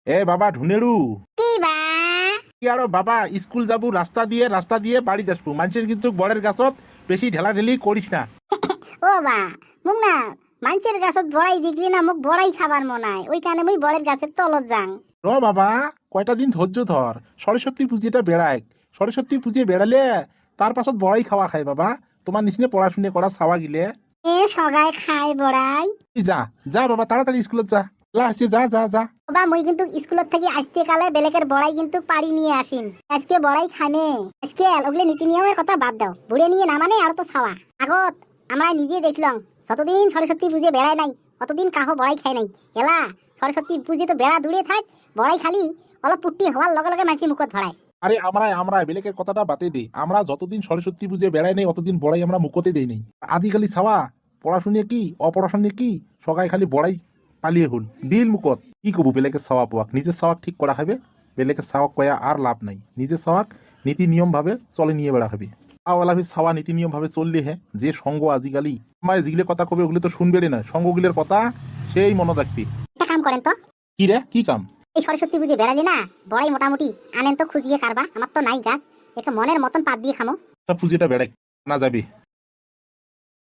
এ বাবা ঢুনেড়ু কি বা কি আরো বাবা স্কুল যাবো রাস্তা দিয়ে বাড়ি আসবো মানুষের কিন্তু বড়ের গাছত বেশি ঢেলাঢেলি করিস না। ও বা মোক না মানুষের গাছত বড়াই দেখলি না মোক বড়াই খাবার মনায় ওই কারণে মুই বড়ের গাছের তলত যাং। র বাবা কয়টা দিন ধৈর্য ধর, সরস্বতী পুজোটা বেড়ায়, সরস্বতী পুজো বেড়ালে তার পাছত বড়াই খাওয়া খায় বাবা, তোমার নিচিনে পড়াশুনে করা ছাওয়া গিলে। এ সগাই খাই বড়াই। এই যা যা বাবা তাড়াতাড়ি স্কুলত যা, আসছে যা যা যা। বা মুই কিন্তু স্কুলত থেকে আসতে কালে বেলেকের বড়াই কিন্তু পারি নিয়ে আসিম। আজকে বড়াই খানে আজকে ওগুলো নীতি নিয়মের কথা বাদ দাও, বুড়ে নিয়ে না মানে আর তো ছাওয়া আগত আমরা নিজে দেখলাম যতদিন সরস্বতী পুজো বেড়ায় নাই অতদিন কাহো বড়াই খাই নাই। এলা সরস্বতী পুজো তো বেড়া দূরে থাক, বড়াই খালি অলপ পুট্টি হওয়ার লগে লগে মানুষের মুখত ধরায়। আরে আমরা বেলেকের কথাটা বাতে দিই, আমরা যতদিন সরস্বতী পুজো বেড়াই নেই অতদিন বড়াই আমরা মুখতে দেই নেই। আজিকালি ছাওয়া পড়াশুনে কি অপড়াশুনে কি সবাই খালি বড়াই পালিয়ে হল দিল মুখত। কি কবু বেলেকের ছাওয়া পোয়াক, নিজের ছাওয়াক ঠিক করা হবে, বেলেকের ছাওয়াক কয়া আর লাভ নাই, নিজের ছাওয়াক নীতি নিয়ম ভাবে চলে নিয়ে বেড়া হবে। আওয়ালাভি ছাওয়া নীতি নিয়ম ভাবে চললে হ্যাঁ যে সঙ্গ আজিকালি আমায় যেগুলো কথা কবে ওগুলো তো শুনবে না, সঙ্গগুলোর কথা সেই মনে রাখবি। একটা কাম করেন তো, কি রে কি কাম? এই সরস্বতী পুজো বেড়ালি না বড়াই মোটামুটি আনেন তো খুঁজিয়ে কারবা, আমার তো নাই গাছ, একটু মনের মতন পাত দিয়ে খামো। পুজোটা বেড়াই না যাবি?